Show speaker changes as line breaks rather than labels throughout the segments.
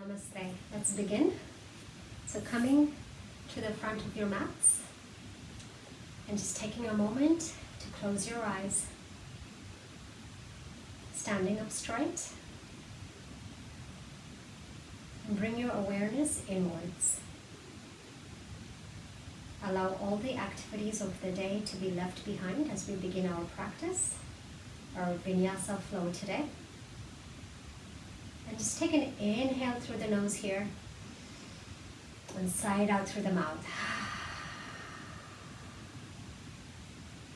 Namaste. Let's begin. So coming to the front of your mats and just taking a moment to close your eyes. Standing up straight and bring your awareness inwards. Allow all the activities of the day to be left behind as we begin our practice, our Vinyasa flow today. And just take an inhale through the nose here and sigh it out through the mouth.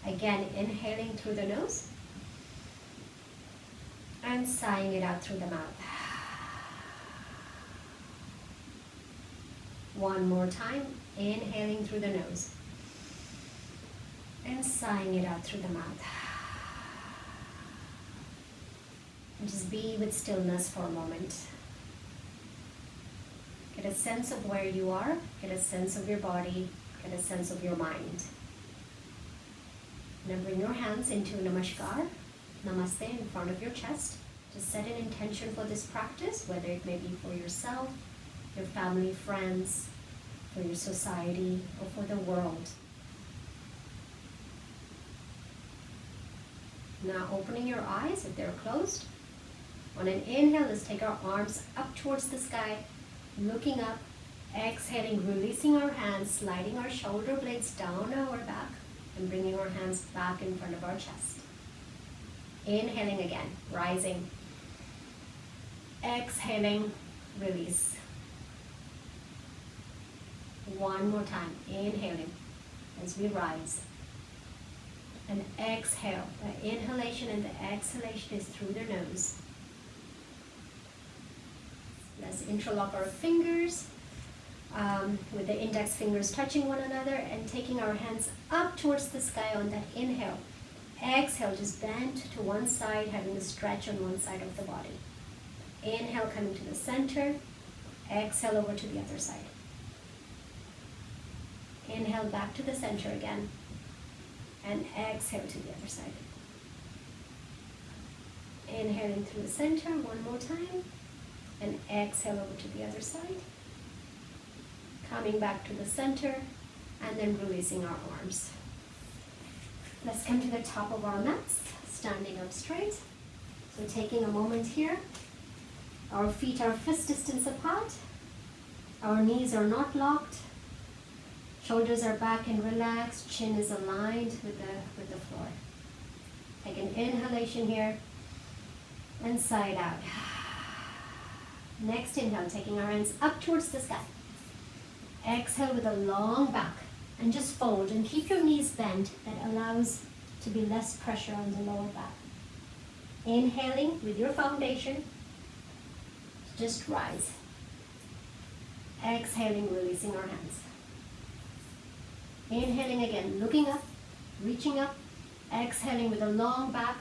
Again, inhaling through the nose and sighing it out through the mouth. One more time, inhaling through the nose and sighing it out through the mouth. And just be with stillness for a moment. Get a sense of where you are, get a sense of your body, get a sense of your mind. Now bring your hands into Namaskar, Namaste in front of your chest. Just set an intention for this practice, whether it may be for yourself, your family, friends, for your society, or for the world. Now opening your eyes if they're closed. On an inhale, let's take our arms up towards the sky, looking up, exhaling, releasing our hands, sliding our shoulder blades down our back, and bringing our hands back in front of our chest. Inhaling again, rising. Exhaling, release. One more time, inhaling as we rise. And exhale. The inhalation and the exhalation is through the nose. Let's interlock our fingers with the index fingers touching one another and taking our hands up towards the sky on that inhale. Exhale, just bend to one side, having a stretch on one side of the body. Inhale, coming to the center. Exhale over to the other side. Inhale back to the center again. And exhale to the other side. Inhaling through the center one more time. And exhale over to the other side. Coming back to the center and then releasing our arms. Let's come to the top of our mats, standing up straight. So taking a moment here. Our feet are fist distance apart. Our knees are not locked. Shoulders are back and relaxed. Chin is aligned with the floor. Take an inhalation here and sigh it out. Next inhale, taking our hands up towards the sky. Exhale with a long back and just fold and keep your knees bent. That allows to be less pressure on the lower back. Inhaling with your foundation, just rise. Exhaling, releasing our hands. Inhaling again, looking up, reaching up. Exhaling with a long back,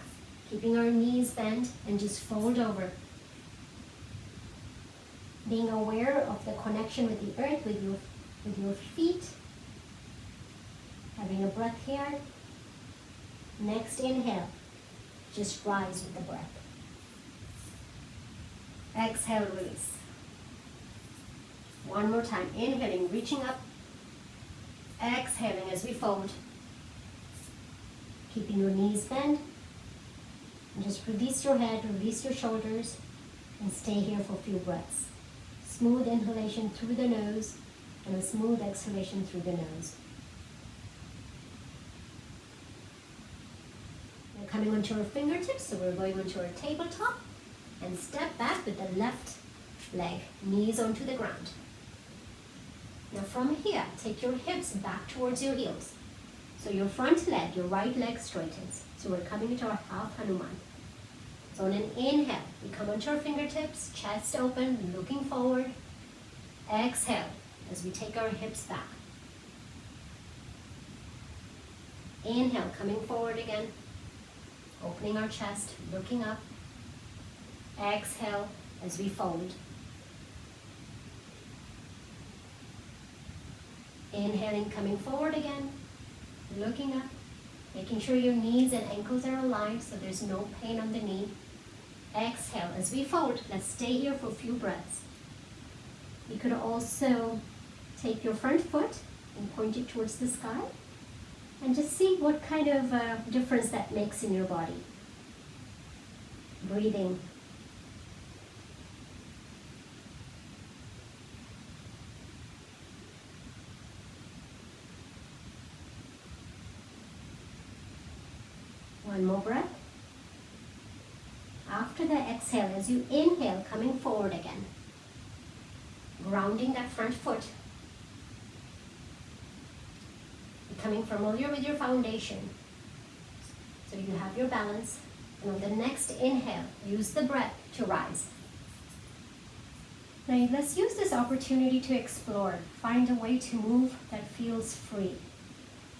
keeping our knees bent and just fold over. Being aware of the connection with the earth, with your feet. Having a breath here. Next inhale, just rise with the breath. Exhale, release. One more time, inhaling, reaching up. Exhaling as we fold. Keeping your knees bent. And just release your head, release your shoulders, and stay here for a few breaths. Smooth inhalation through the nose and a smooth exhalation through the nose. We're coming onto our fingertips, so we're going onto our tabletop and step back with the left leg, knees onto the ground. Now from here, take your hips back towards your heels. So your front leg, your right leg straightens. So we're coming into our half Hanuman. So on an inhale, we come onto our fingertips, chest open, looking forward. Exhale as we take our hips back. Inhale, coming forward again. Opening our chest, looking up. Exhale as we fold. Inhaling, coming forward again, looking up, making sure your knees and ankles are aligned so there's no pain on the knee. Exhale as we fold. Let's stay here for a few breaths. You could also take your front foot and point it towards the sky and just see what kind of difference that makes in your body. Breathing. One more breath. After the exhale, as you inhale, coming forward again, grounding that front foot, becoming familiar with your foundation so you have your balance. And on the next inhale, use the breath to rise. Now let's use this opportunity to explore. Find a way to move that feels free.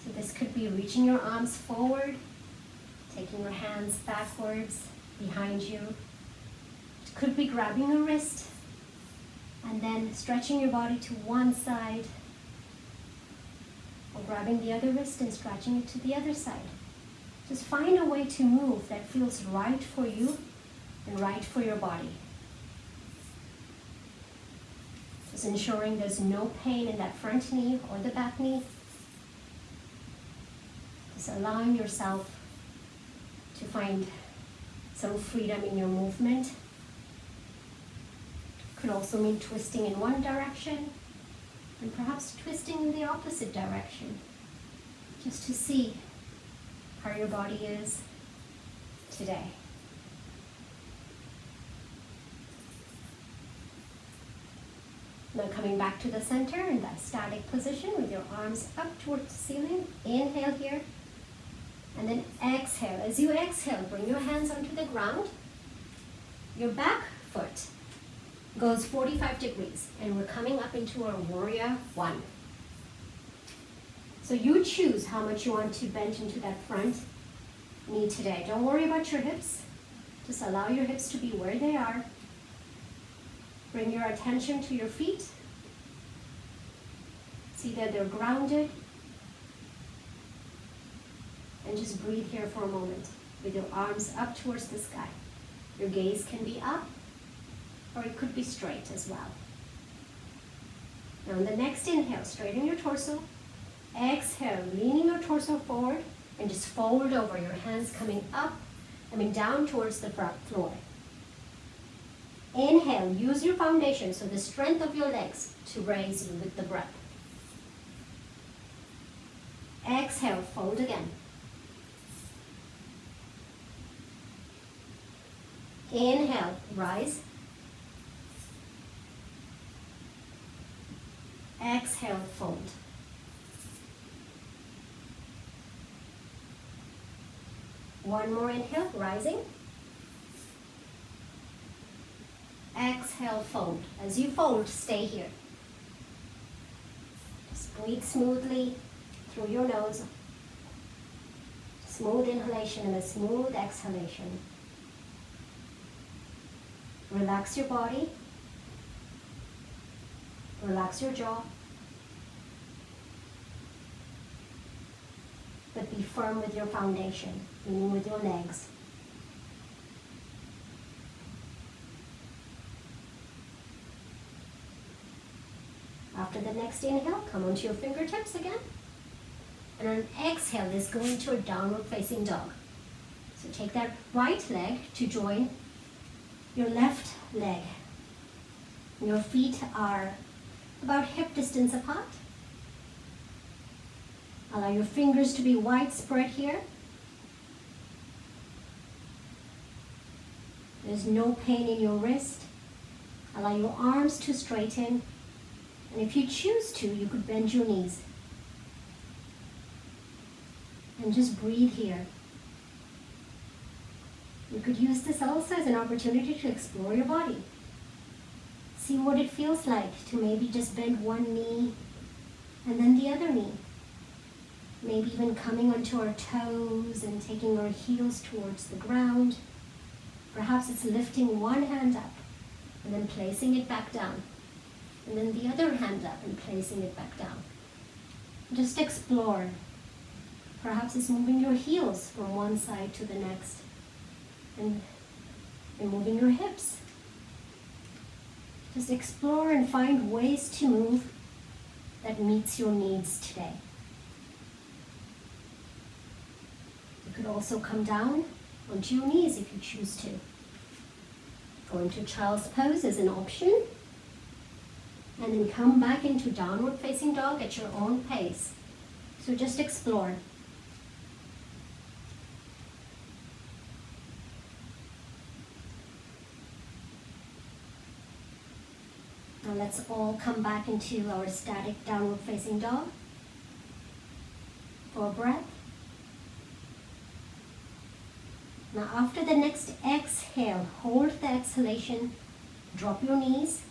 So this could be reaching your arms forward, taking your hands backwards, behind you. It could be grabbing a wrist and then stretching your body to one side, or grabbing the other wrist and stretching it to the other side. Just find a way to move that feels right for you and right for your body. Just ensuring there's no pain in that front knee or the back knee. Just allowing yourself to find some freedom in your movement. Could also mean twisting in one direction and perhaps twisting in the opposite direction, just to see how your body is today. Now coming back to the center in that static position with your arms up towards the ceiling. Inhale here. And then exhale. As you exhale, bring your hands onto the ground. Your back foot goes 45 degrees, and we're coming up into our warrior one. So you choose how much you want to bend into that front knee today. Don't worry about your hips. Just allow your hips to be where they are. Bring your attention to your feet. See that they're grounded. And just breathe here for a moment with your arms up towards the sky. Your gaze can be up, or it could be straight as well. Now on the next inhale, straighten your torso. Exhale, leaning your torso forward and just fold over, your hands coming down towards the floor. Inhale, use your foundation, so the strength of your legs to raise you with the breath. Exhale, fold again. Inhale, rise. Exhale, fold. One more inhale, rising. Exhale, fold. As you fold, stay here. Just breathe smoothly through your nose. Smooth inhalation and a smooth exhalation. Relax your body. Relax your jaw. But be firm with your foundation, meaning with your legs. After the next inhale, come onto your fingertips again. And on exhale, let's go into a downward facing dog. So take that right leg to join your left leg. Your feet are about hip distance apart. Allow your fingers to be widespread here. There's no pain in your wrist. Allow your arms to straighten. And if you choose to, you could bend your knees. And just breathe here. You could use this also as an opportunity to explore your body. See what it feels like to maybe just bend one knee and then the other knee. Maybe even coming onto our toes and taking our heels towards the ground. Perhaps it's lifting one hand up and then placing it back down. And then the other hand up and placing it back down. Just explore. Perhaps it's moving your heels from one side to the next. And moving your hips. Just explore and find ways to move that meets your needs today. You could also come down onto your knees if you choose to. Go into child's pose as an option, and then come back into downward facing dog at your own pace. So just explore. Now let's all come back into our static downward facing dog for a breath. Now after the next exhale, hold the exhalation, drop your knees.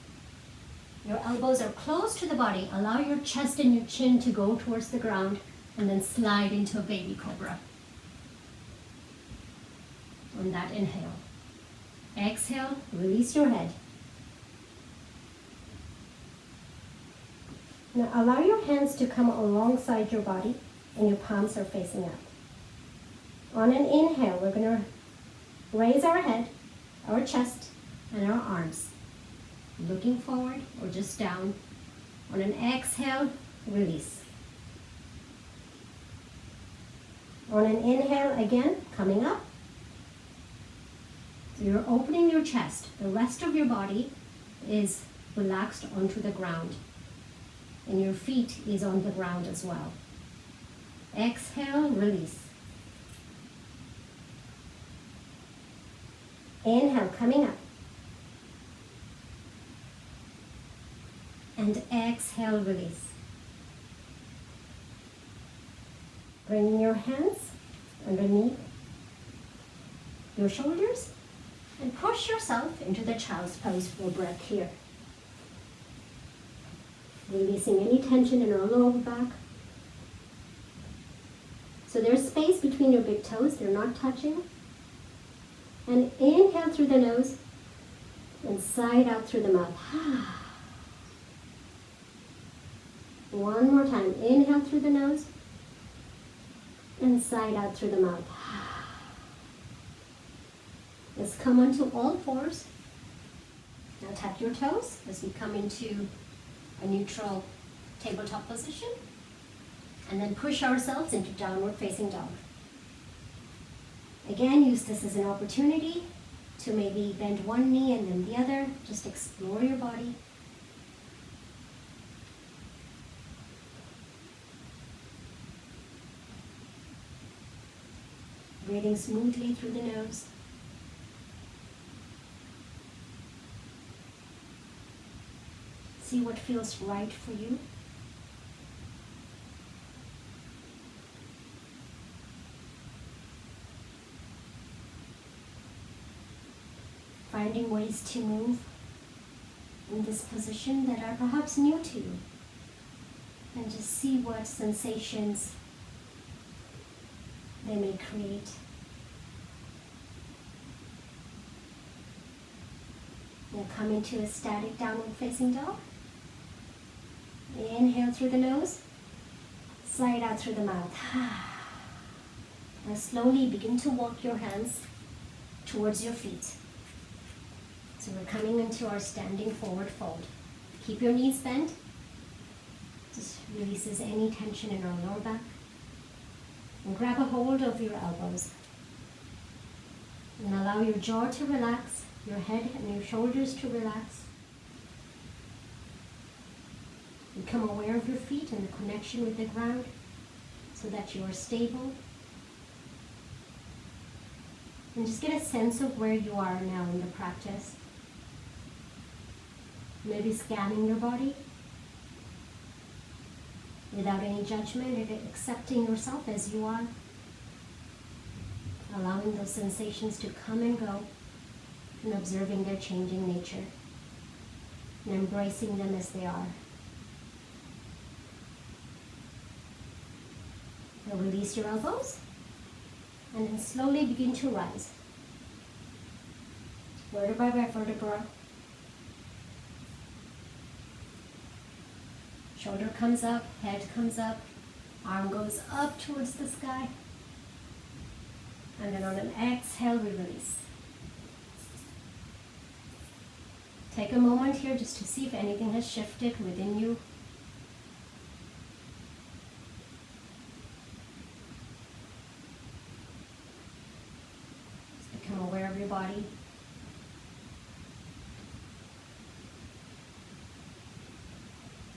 Your elbows are close to the body. Allow your chest and your chin to go towards the ground, and then slide into a baby cobra. On that inhale. Exhale, release your head. Now allow your hands to come alongside your body and your palms are facing up. On an inhale, we're going to raise our head, our chest, and our arms. Looking forward or just down. On an exhale, release. On an inhale, again, coming up. So you're opening your chest. The rest of your body is relaxed onto the ground. And your feet is on the ground as well. Exhale, release. Inhale, coming up. And exhale, release. Bringing your hands underneath your shoulders and push yourself into the child's pose for a breath here. Releasing any tension in our lower back. So there's space between your big toes, they're not touching. And inhale through the nose and sigh out through the mouth. One more time. Inhale through the nose and sigh out through the mouth. Let's come onto all fours. Now tap your toes as we come into a neutral tabletop position. And then push ourselves into downward facing dog. Again, use this as an opportunity to maybe bend one knee and then the other. Just explore your body. Breathing smoothly through the nose. See what feels right for you. Finding ways to move in this position that are perhaps new to you. And just see what sensations they may create. Now come into a static downward facing dog. Inhale through the nose, slide out through the mouth. Now slowly begin to walk your hands towards your feet. So we're coming into our standing forward fold. Keep your knees bent. Just releases any tension in our lower back. And grab a hold of your elbows. And allow your jaw to relax, your head and your shoulders to relax. Become aware of your feet and the connection with the ground so that you are stable. And just get a sense of where you are now in the practice. Maybe scanning your body without any judgment, and accepting yourself as you are. Allowing those sensations to come and go and observing their changing nature and embracing them as they are. Now release your elbows and then slowly begin to rise. Vertebra by vertebra. Shoulder comes up, head comes up, arm goes up towards the sky. And then on an exhale, we release. Take a moment here just to see if anything has shifted within you. Just become aware of your body.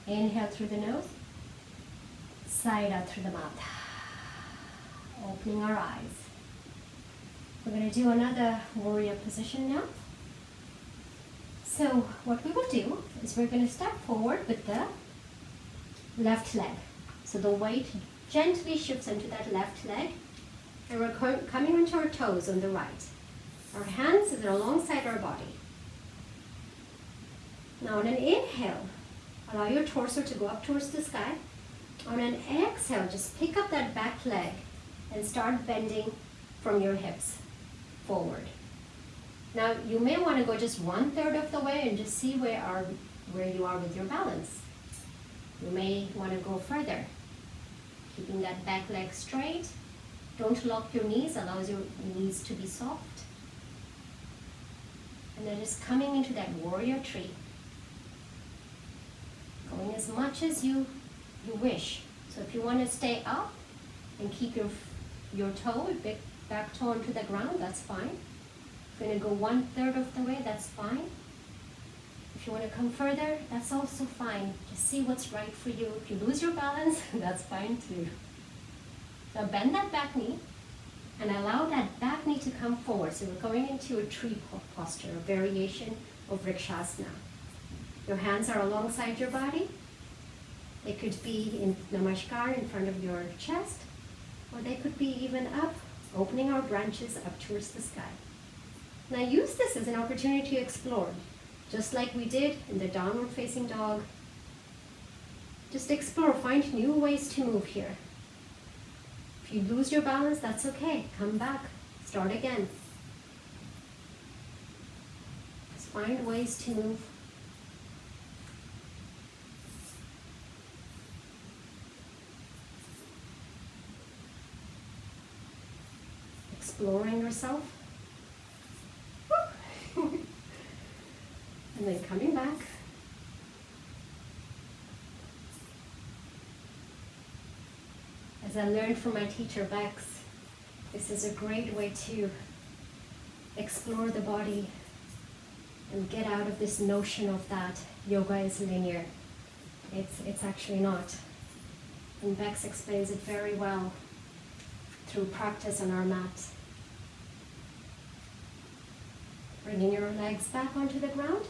Inhale through the nose, side out through the mouth. Opening our eyes. We're going to do another warrior position now. So what we will do is we're going to step forward with the left leg. So the weight gently shifts into that left leg, and we're coming onto our toes on the right. Our hands are alongside our body. Now on an inhale, allow your torso to go up towards the sky. On an exhale, just pick up that back leg and start bending from your hips forward. Now you may want to go just 1/3 of the way and just see where you are with your balance. You may want to go further, keeping that back leg straight. Don't lock your knees, allows your knees to be soft. And then just coming into that warrior tree. Going as much as you wish. So if you want to stay up and keep your toe, back toe onto the ground, that's fine. If you're going to go 1/3 of the way, that's fine. If you want to come further, that's also fine. Just see what's right for you. If you lose your balance, that's fine too. Now bend that back knee and allow that back knee to come forward. So we're going into a tree posture, a variation of Vrikshasana. Your hands are alongside your body. They could be in Namaskar in front of your chest, or they could be even up, opening our branches up towards the sky. Now use this as an opportunity to explore, just like we did in the downward facing dog. Just explore, find new ways to move here. If you lose your balance, that's okay. Come back, start again. Just find ways to move. Exploring yourself. And then coming back. As I learned from my teacher Bex, this is a great way to explore the body and get out of this notion of that yoga is linear. It's actually not. And Bex explains it very well through practice on our mat. Bringing your legs back onto the ground,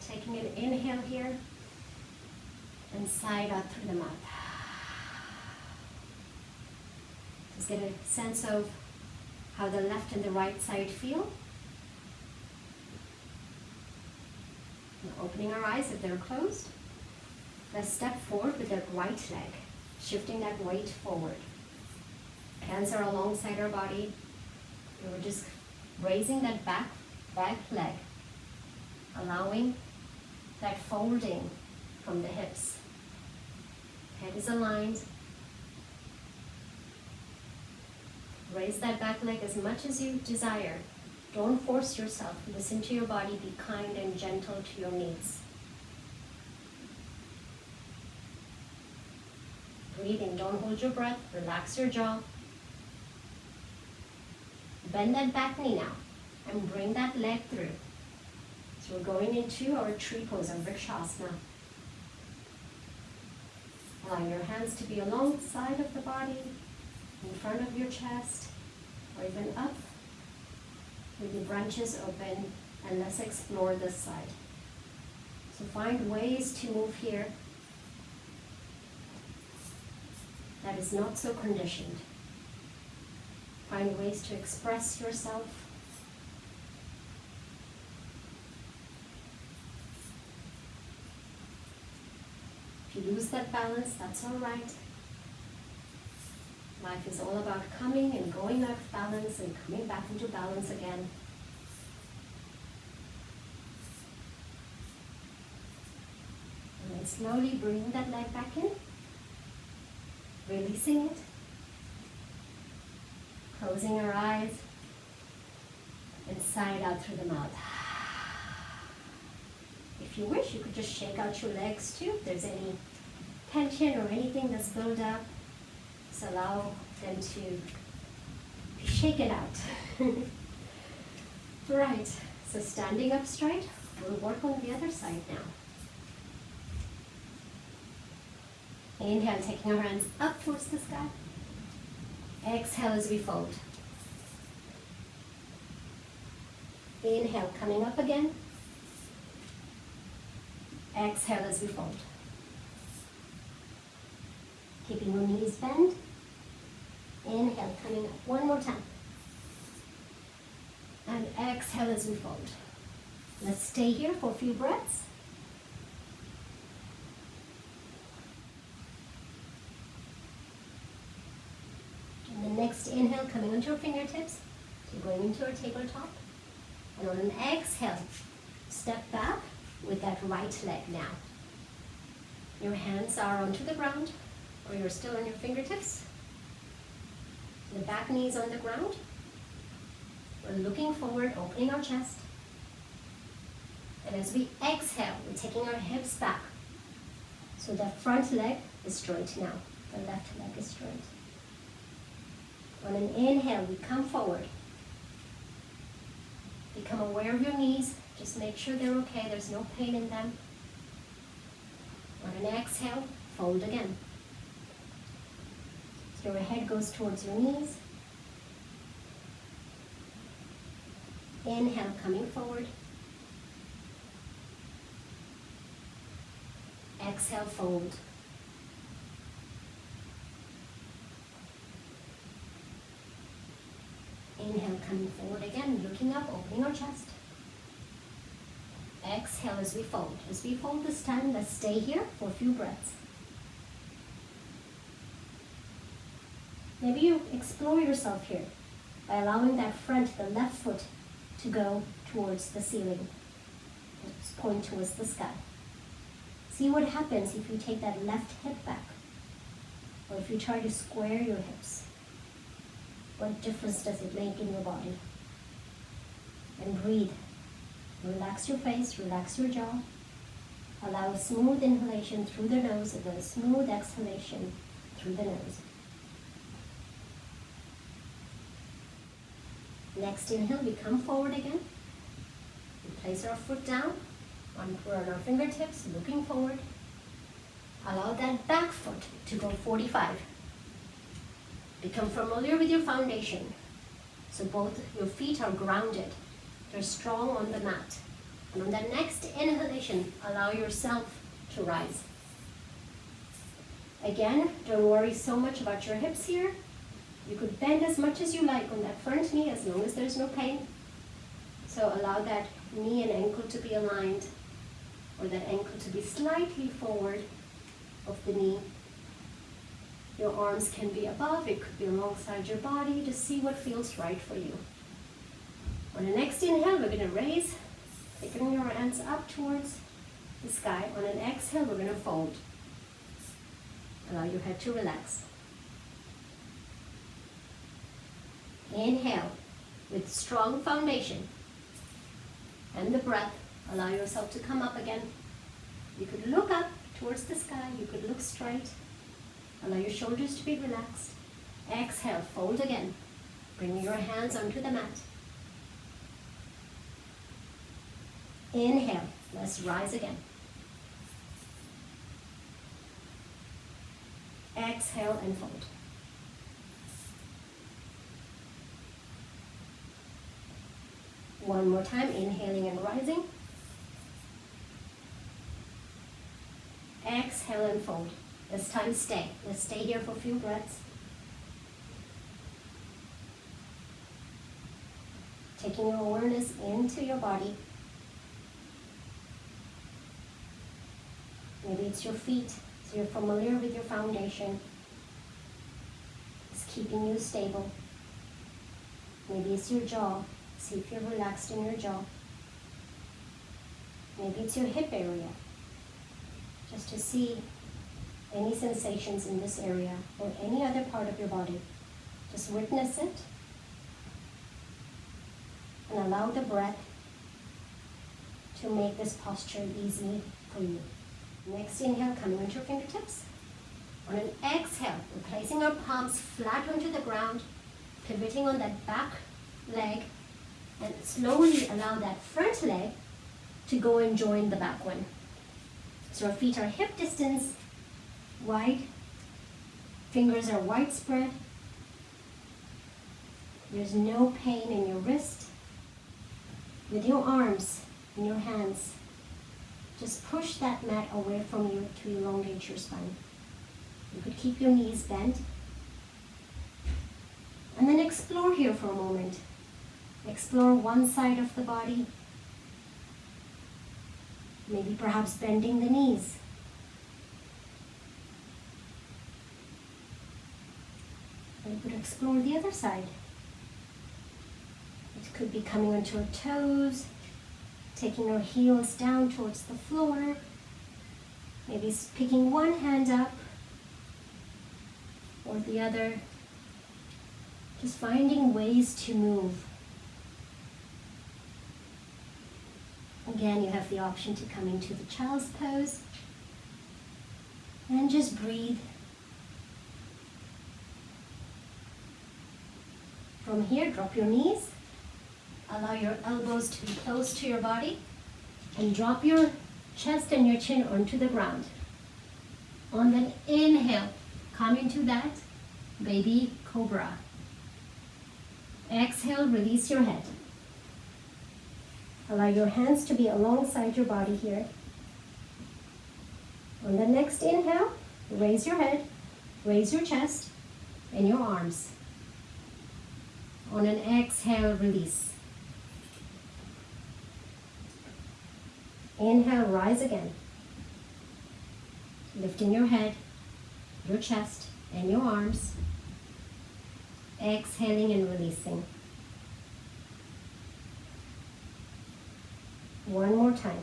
taking an inhale here, and side out through the mouth. Just get a sense of how the left and the right side feel. And opening our eyes if they're closed. Let's step forward with that right leg, shifting that weight forward. Hands are alongside our body. And we're just raising that back leg, allowing that folding from the hips. Head is aligned. Raise that back leg as much as you desire. Don't force yourself. Listen to your body. Be kind and gentle to your knees. Breathing. Don't hold your breath. Relax your jaw. Bend that back knee now and bring that leg through. So we're going into our tree pose, our Vrikshasana. Allowing your hands to be alongside of the body, in front of your chest, or even up, with the branches open, and let's explore this side. So find ways to move here that is not so conditioned. Find ways to express yourself. If you lose that balance, that's all right. Life is all about coming and going out of balance and coming back into balance again. And then slowly bring that leg back in, releasing it. Closing our eyes and sigh it out through the mouth. If you wish, you could just shake out your legs too. If there's any tension or anything that's built up, just allow them to be shaken out. Right, so standing up straight, we'll work on the other side now. Inhale, taking our hands up towards the sky. Exhale as we fold. Inhale, coming up again. Exhale as we fold. Keeping your knees bent. Inhale, coming up one more time. And exhale as we fold. Let's stay here for a few breaths. And the next inhale, coming onto your fingertips. So going into our tabletop. And on an exhale, step back with that right leg now. Your hands are onto the ground, or you're still on your fingertips. The back knee is on the ground. We're looking forward, opening our chest. And as we exhale, we're taking our hips back. So the front leg is straight now. The left leg is straight. On an inhale, we come forward. Become aware of your knees. Just make sure they're okay. There's no pain in them. On an exhale, fold again. So your head goes towards your knees. Inhale, coming forward. Exhale, fold. Inhale, coming forward again, looking up, opening our chest. Exhale as we fold. As we fold this time, let's stay here for a few breaths. Maybe you explore yourself here by allowing that front, the left foot, to go towards the ceiling. Just point towards the sky. See what happens if you take that left hip back, or if you try to square your hips. What difference does it make in your body? And breathe. Relax your face, relax your jaw. Allow a smooth inhalation through the nose and then a smooth exhalation through the nose. Next inhale, we come forward again. We place our foot down. We're on our fingertips, looking forward. Allow that back foot to go 45. Become familiar with your foundation. So both your feet are grounded. They're strong on the mat. And on that next inhalation, allow yourself to rise. Again, don't worry so much about your hips here. You could bend as much as you like on that front knee as long as there's no pain. So allow that knee and ankle to be aligned, or that ankle to be slightly forward of the knee. Your arms can be above, it could be alongside your body. Just see what feels right for you. On the next inhale, we're going to raise, taking your hands up towards the sky. On an exhale, we're going to fold. Allow your head to relax. Inhale with strong foundation. And the breath, allow yourself to come up again. You could look up towards the sky, you could look straight. Allow your shoulders to be relaxed. Exhale, fold again. Bring your hands onto the mat. Inhale, let's rise again. Exhale and fold. One more time, inhaling and rising. Exhale and fold. This time stay. Let's stay here for a few breaths. Taking your awareness into your body. Maybe it's your feet, so you're familiar with your foundation. It's keeping you stable. Maybe it's your jaw. See if you're relaxed in your jaw. Maybe it's your hip area. Just to see any sensations in this area or any other part of your body. Just witness it and allow the breath to make this posture easy for you. Next inhale, coming onto your fingertips. On an exhale, we're placing our palms flat onto the ground, pivoting on that back leg, and slowly allow that front leg to go and join the back one. So our feet are hip distance wide, fingers are widespread. There's no pain in your wrist. With your arms and your hands, just push that mat away from you to elongate your spine. You could keep your knees bent. And then explore here for a moment. Explore one side of the body. Maybe perhaps bending the knees. And you could explore the other side. It could be coming onto our toes, taking our heels down towards the floor, maybe picking one hand up or the other, just finding ways to move. Again, you have the option to come into the child's pose and just breathe. From here, drop your knees. Allow your elbows to be close to your body and drop your chest and your chin onto the ground. On the inhale, come into that baby cobra. Exhale, release your head. Allow your hands to be alongside your body here. On the next inhale, raise your head, raise your chest and your arms. On an exhale, release. Inhale, rise again. Lifting your head, your chest, and your arms. Exhaling and releasing. One more time.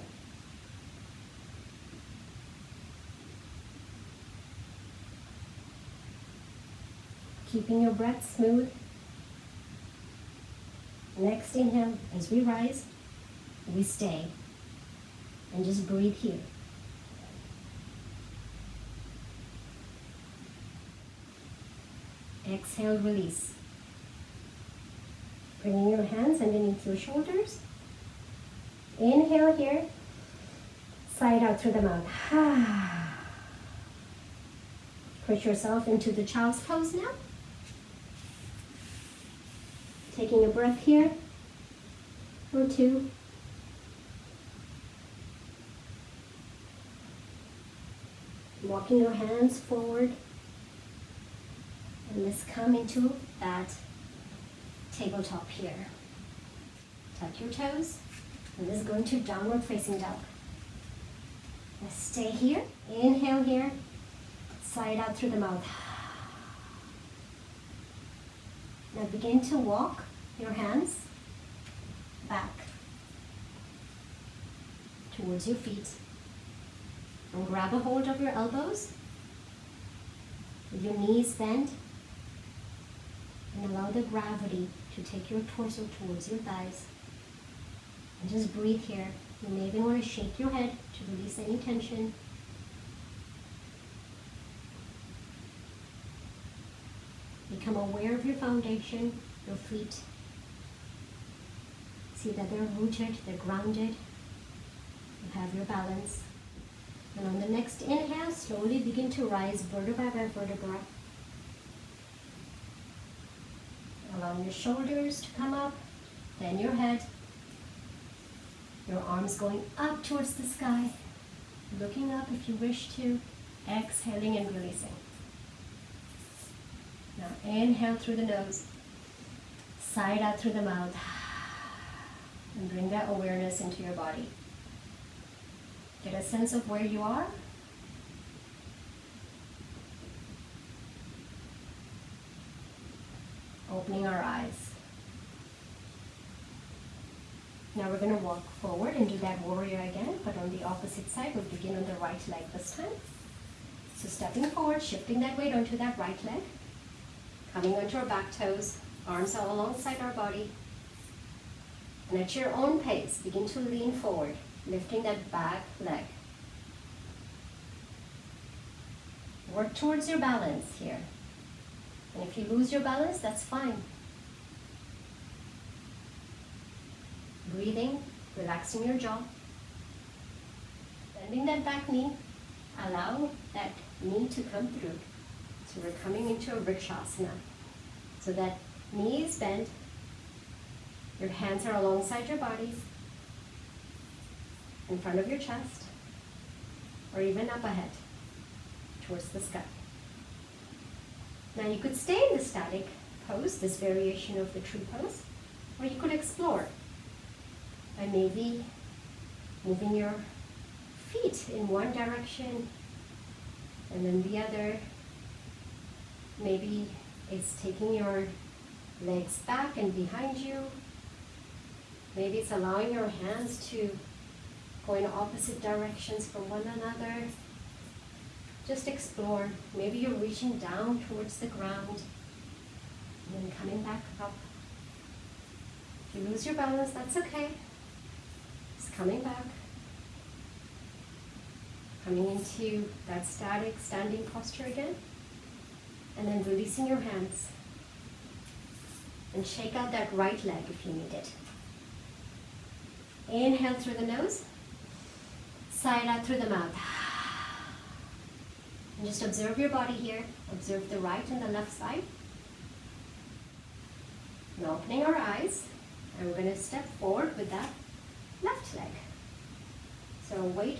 Keeping your breath smooth. Next inhale, as we rise, we stay. And just breathe here. Exhale, release. Bringing your hands underneath your shoulders. Inhale here. Side out through the mouth. Push yourself into the child's pose now. Taking a breath here. Or two. Walking your hands forward. And let's come into that tabletop here. Tuck your toes. And let's go into downward facing dog. Let's stay here. Inhale here. Side out through the mouth. Now begin to walk your hands back towards your feet. And grab a hold of your elbows with your knees bent. And allow the gravity to take your torso towards your thighs. And just breathe here. You may even want to shake your head to release any tension. Become aware of your foundation, your feet. See that they're rooted, they're grounded. You have your balance. And on the next inhale, slowly begin to rise vertebra by vertebra. Allow your shoulders to come up, then your head. Your arms going up towards the sky. Looking up if you wish to. Exhaling and releasing. Now inhale through the nose. Side out through the mouth. And bring that awareness into your body. Get a sense of where you are. Opening our eyes. Now we're going to walk forward and do that warrior again, but on the opposite side. We'll begin on the right leg this time. So stepping forward, shifting that weight onto that right leg. Coming onto our back toes, arms are alongside our body. And at your own pace, begin to lean forward. Lifting that back leg. Work towards your balance here. And if you lose your balance, that's fine. Breathing, relaxing your jaw. Bending that back knee. Allow that knee to come through. So we're coming into a Vrikshasana. So that knee is bent. Your hands are alongside your body, in front of your chest, or even up ahead, towards the sky. Now you could stay in the static pose, this variation of the tree pose, or you could explore by maybe moving your feet in one direction and then the other. Maybe it's taking your legs back and behind you. Maybe it's allowing your hands to go in opposite directions from one another. Just explore. Maybe you're reaching down towards the ground and then coming back up. If you lose your balance, that's okay. Just coming back. Coming into that static standing posture again. And then releasing your hands. And shake out that right leg if you need it. Inhale through the nose. Sigh out through the mouth. And just observe your body here. Observe the right and the left side. Now opening our eyes. And we're going to step forward with that left leg. So weight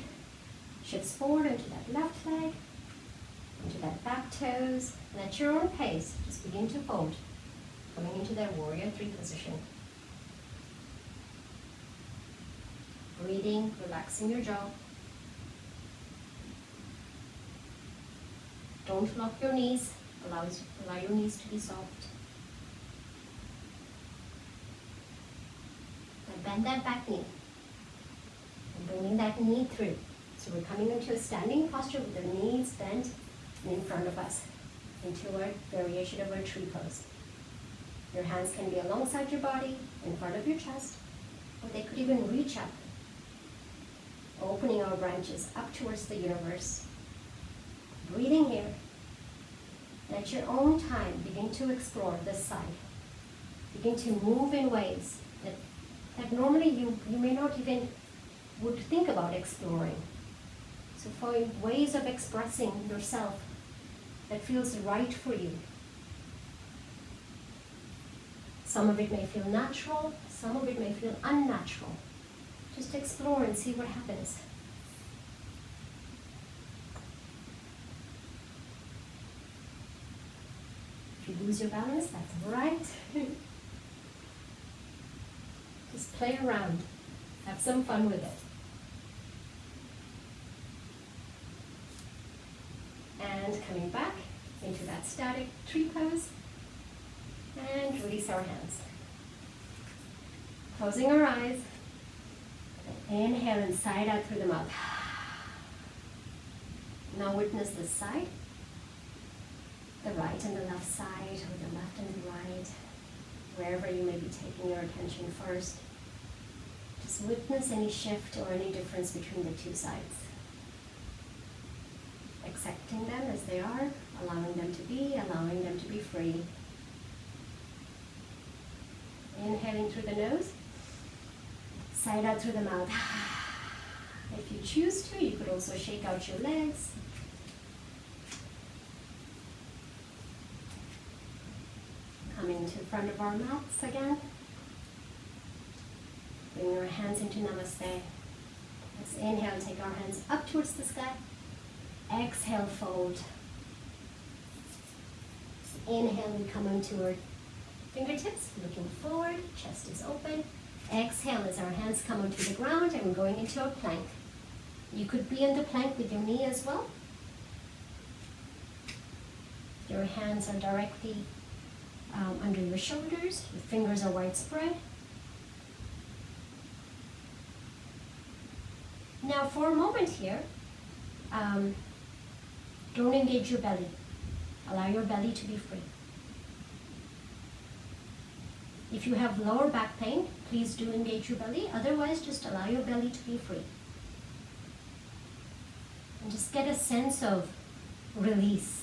shifts forward into that left leg. Into that back toes. And at your own pace, just begin to fold. Coming into that warrior 3 position. Breathing, relaxing your jaw. Don't lock your knees. Allow your knees to be soft. And bend that back knee. And bringing that knee through. So we're coming into a standing posture with the knees bent and in front of us. Into a variation of our tree pose. Your hands can be alongside your body, in front of your chest, or they could even reach up. Opening our branches up towards the universe. Breathing here. And at your own time, begin to explore this side. Begin to move in ways that normally you may not even would think about exploring. So find ways of expressing yourself that feels right for you. Some of it may feel natural, some of it may feel unnatural. Just explore and see what happens. If you lose your balance, that's right. Just play around. Have some fun with it. And coming back into that static tree pose. And release our hands. Closing our eyes. Inhale and sigh out through the mouth. Now witness this side. The right and the left side, or the left and the right. Wherever you may be taking your attention first. Just witness any shift or any difference between the two sides. Accepting them as they are, allowing them to be free. Inhaling through the nose, sigh out through the mouth. If you choose to, you could also shake out your legs. Coming to the front of our mats again. Bring your hands into Namaste. Let's inhale, take our hands up towards the sky. Exhale, fold. Inhale, we come onto our fingertips, looking forward, chest is open. Exhale as our hands come onto the ground and we're going into a plank. You could be in the plank with your knee as well. Your hands are directly under your shoulders, your fingers are widespread. Now for a moment here, don't engage your belly. Allow your belly to be free. If you have lower back pain, please do engage your belly. Otherwise, just allow your belly to be free. And just get a sense of release.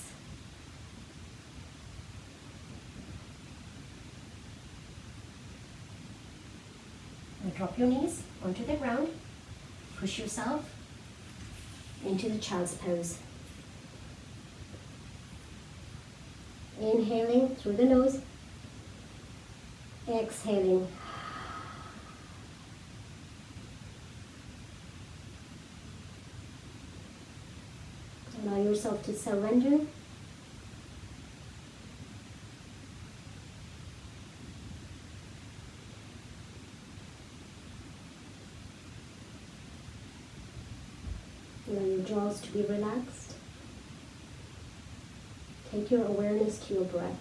And drop your knees onto the ground. Push yourself into the child's pose. Inhaling through the nose. Exhaling. Allow yourself to surrender. Allow your jaws to be relaxed. Take your awareness to your breath.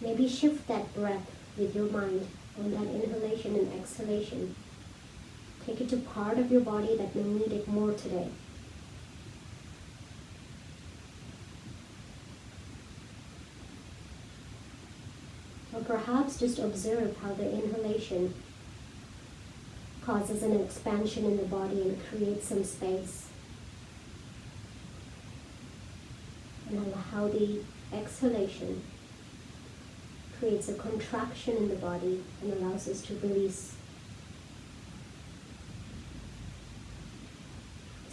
Maybe shift that breath with your mind on that inhalation and exhalation. Take it to part of your body that may need it more today. Or perhaps just observe how the inhalation causes an expansion in the body and creates some space. And how the exhalation creates a contraction in the body and allows us to release.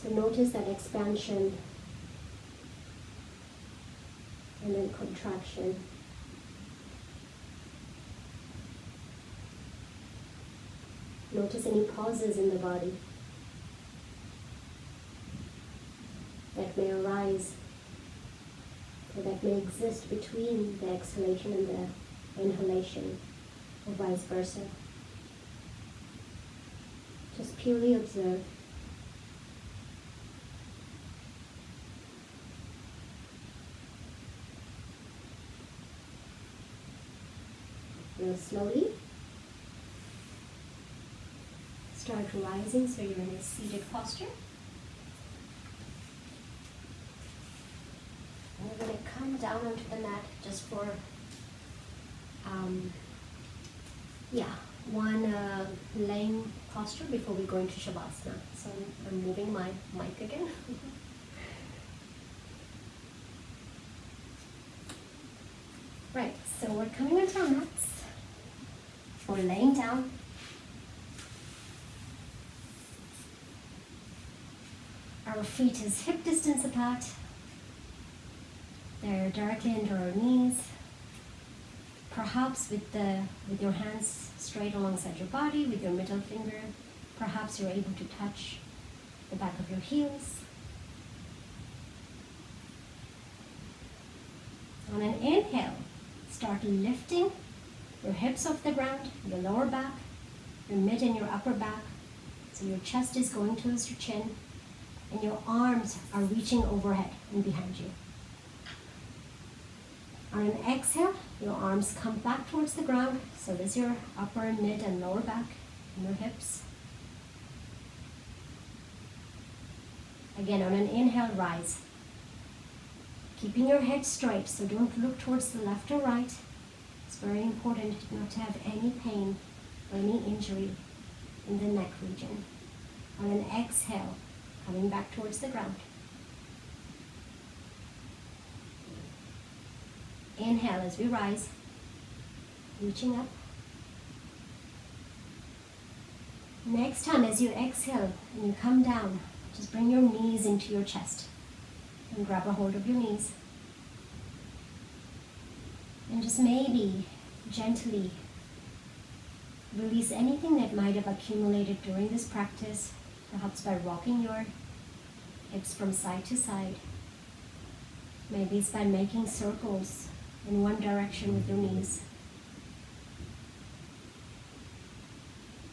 So notice that expansion and then contraction. Notice any pauses in the body that may arise or that may exist between the exhalation and the inhalation, or vice versa. Just purely observe. Now slowly start rising so you're in a seated posture. And we're going to come down onto the mat just for one laying posture before we go into Shavasana. So I'm moving my mic again. Right, so we're coming onto our mats. We're laying down. Our feet is hip distance apart. They're directly under our knees. Perhaps with your hands straight alongside your body, with your middle finger, perhaps you're able to touch the back of your heels. On an inhale, start lifting your hips off the ground, your lower back, your mid and your upper back. So your chest is going towards your chin and your arms are reaching overhead and behind you. On an exhale, your arms come back towards the ground. So does your upper, mid, and lower back and your hips. Again, on an inhale, rise. Keeping your head straight, so don't look towards the left or right. It's very important not to have any pain or any injury in the neck region. On an exhale, coming back towards the ground. Inhale as we rise, reaching up. Next time, as you exhale and you come down, just bring your knees into your chest and grab a hold of your knees. And just maybe gently release anything that might have accumulated during this practice, perhaps by rocking your hips from side to side. Maybe it's by making circles in one direction with your knees.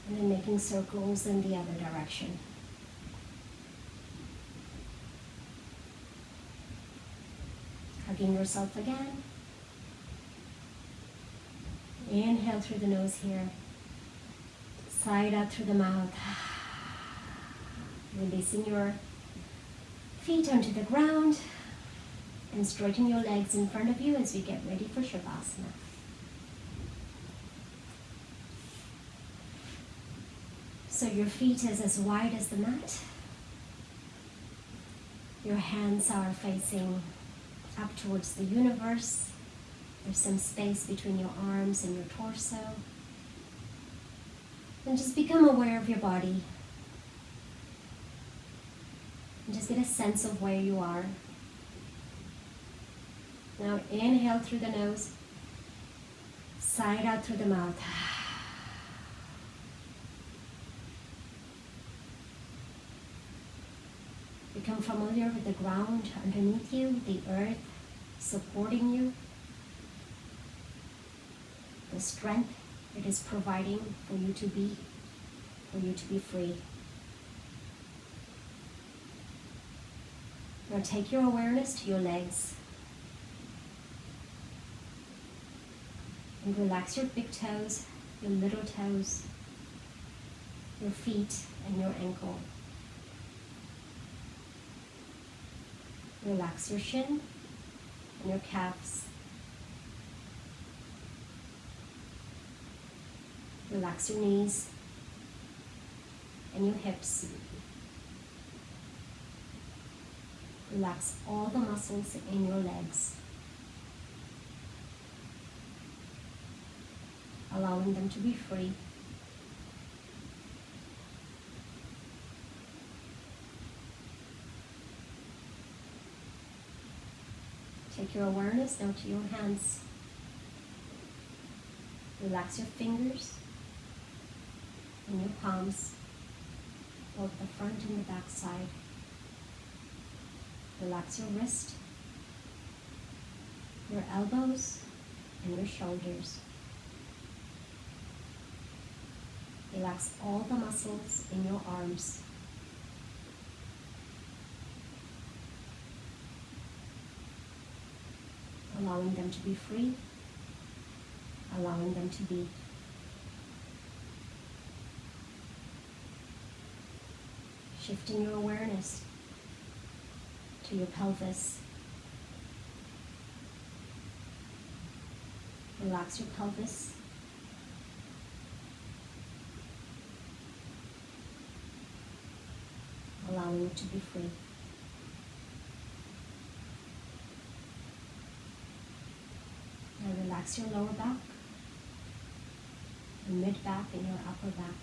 And then making circles in the other direction. Hugging yourself again. Inhale through the nose here. Side out through the mouth. Releasing your feet onto the ground and straighten your legs in front of you as we get ready for Shavasana. So your feet is as wide as the mat. Your hands are facing up towards the universe. There's some space between your arms and your torso. And just become aware of your body. And just get a sense of where you are. Now inhale through the nose, sigh out through the mouth. Become familiar with the ground underneath you, the earth supporting you, the strength it is providing for you to be free. Now take your awareness to your legs. And relax your big toes, your little toes, your feet, and your ankle. Relax your shin and your calves. Relax your knees and your hips. Relax all the muscles in your legs, allowing them to be free. Take your awareness now to your hands. Relax your fingers and your palms, both the front and the back side. Relax your wrist, your elbows, and your shoulders. Relax all the muscles in your arms. Allowing them to be free, allowing them to be. Shifting your awareness to your pelvis. Relax your pelvis. Allowing it to be free. Now relax your lower back, your mid back, and your upper back.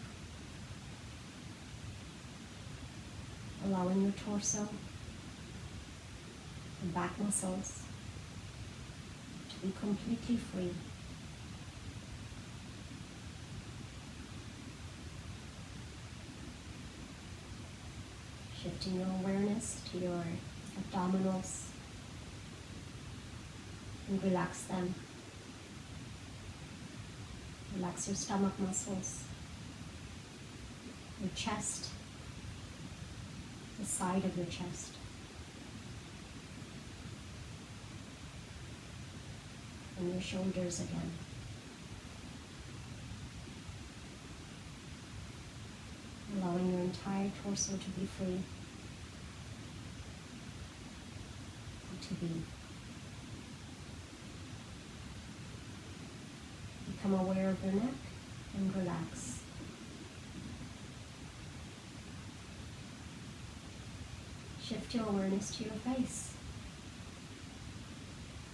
Allowing your torso and back muscles to be completely free. Shifting your awareness to your abdominals and relax them. Relax your stomach muscles, your chest, the side of your chest. And your shoulders again. Allowing your entire torso to be free, to be. Become aware of your neck and relax. Shift your awareness to your face.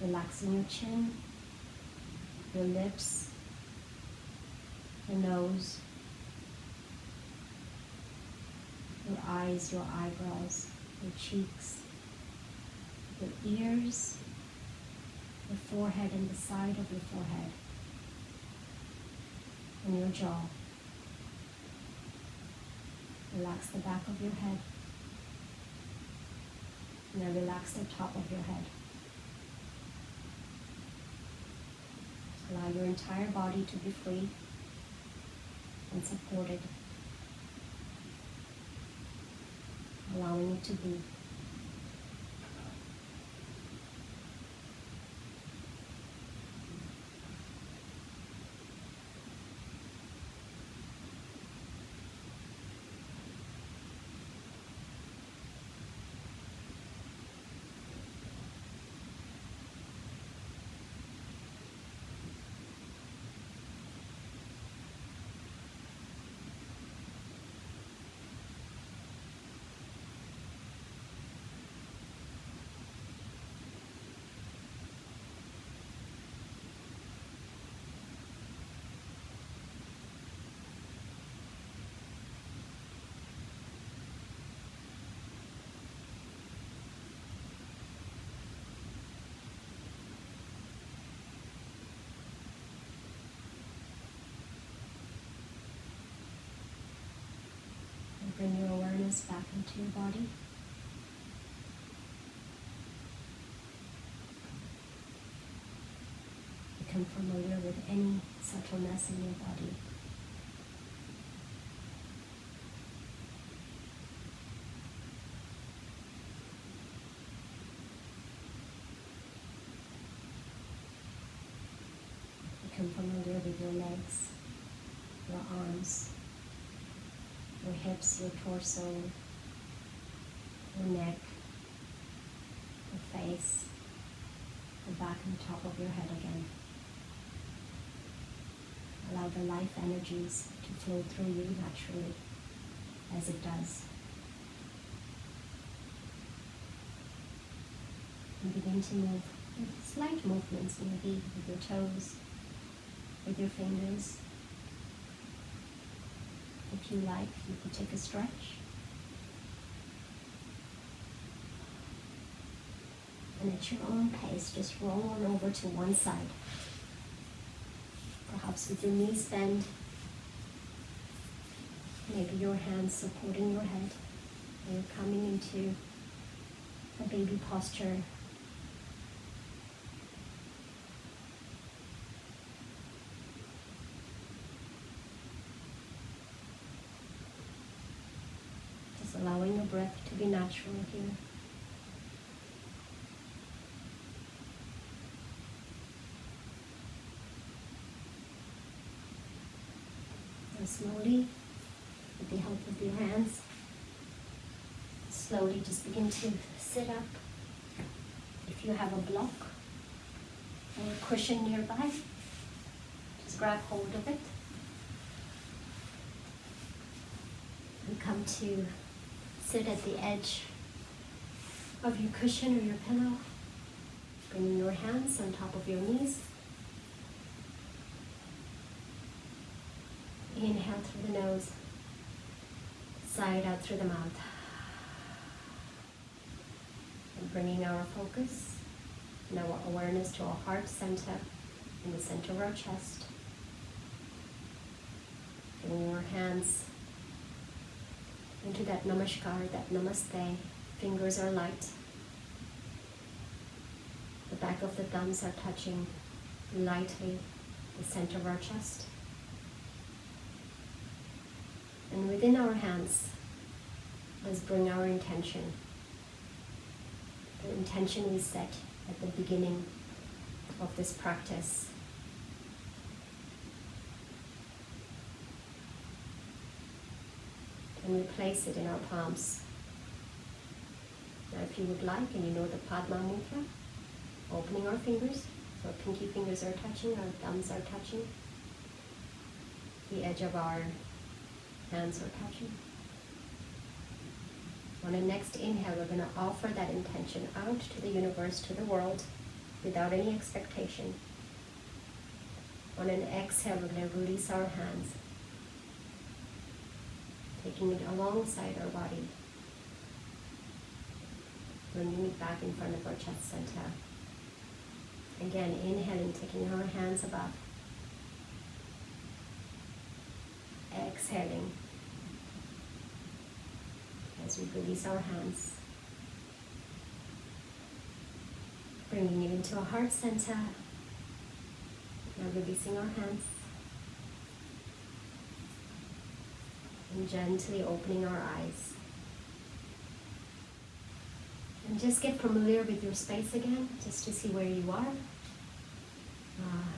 Relaxing your chin, your lips, your nose, your eyes, your eyebrows, your cheeks, your ears, your forehead and the side of your forehead, and your jaw. Relax the back of your head. Now relax the top of your head. Allow your entire body to be free and supported. Allowing it to be. Bring your awareness back into your body. Become familiar with any subtleness in your body. Become familiar with your legs, your arms, your hips, your torso, your neck, your face, the back and top of your head again. Allow the life energies to flow through you naturally, as it does. And begin to move with slight movements, maybe with your toes, with your fingers. If you like, you could take a stretch. And at your own pace, just roll on over to one side. Perhaps with your knees bent, maybe your hands supporting your head. And you're coming into a baby posture. Just allowing your breath to be natural here. Slowly, with the help of your hands, slowly just begin to sit up. If you have a block or a cushion nearby, just grab hold of it and come to sit at the edge of your cushion or your pillow, bringing your hands on top of your knees. Inhale through the nose, sigh out through the mouth. And bringing our focus and our awareness to our heart center, in the center of our chest. Bringing your hands into that namaskar, that namaste. Fingers are light. The back of the thumbs are touching lightly the center of our chest. And within our hands, let's bring our intention. The intention we set at the beginning of this practice. And we place it in our palms. Now if you would like, and you know the Padma Mudra, opening our fingers, so our pinky fingers are touching, our thumbs are touching, the edge of our hands are touching. On the next inhale, we're going to offer that intention out to the universe, to the world, without any expectation. On an exhale, we're going to release our hands, taking it alongside our body, bringing it back in front of our chest center. Again, inhaling, taking our hands above. Exhaling as we release our hands, bringing it into our heart center. Now releasing our hands and gently opening our eyes. And just get familiar with your space again, just to see where you are.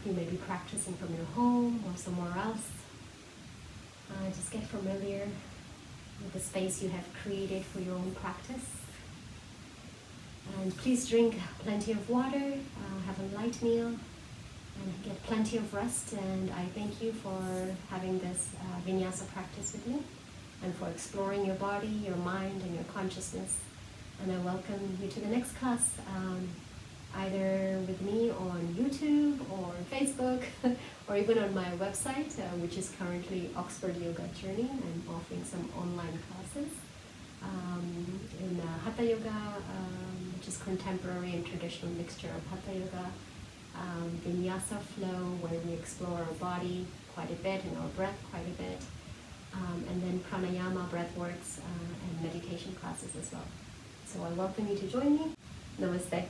You may be practicing from your home or somewhere else. Just get familiar with the space you have created for your own practice. And please drink plenty of water, have a light meal, and get plenty of rest. And I thank you for having this Vinyasa practice with me, and for exploring your body, your mind, and your consciousness. And I welcome you to the next class, either with me on YouTube or Facebook, or even on my website, which is currently Oxford Yoga Journey. I'm offering some online classes in Hatha Yoga, which is contemporary and traditional mixture of Hatha Yoga, Vinyasa flow, where we explore our body quite a bit and our breath quite a bit, and then pranayama, breathworks, and meditation classes as well. So I welcome you to join me. Namaste.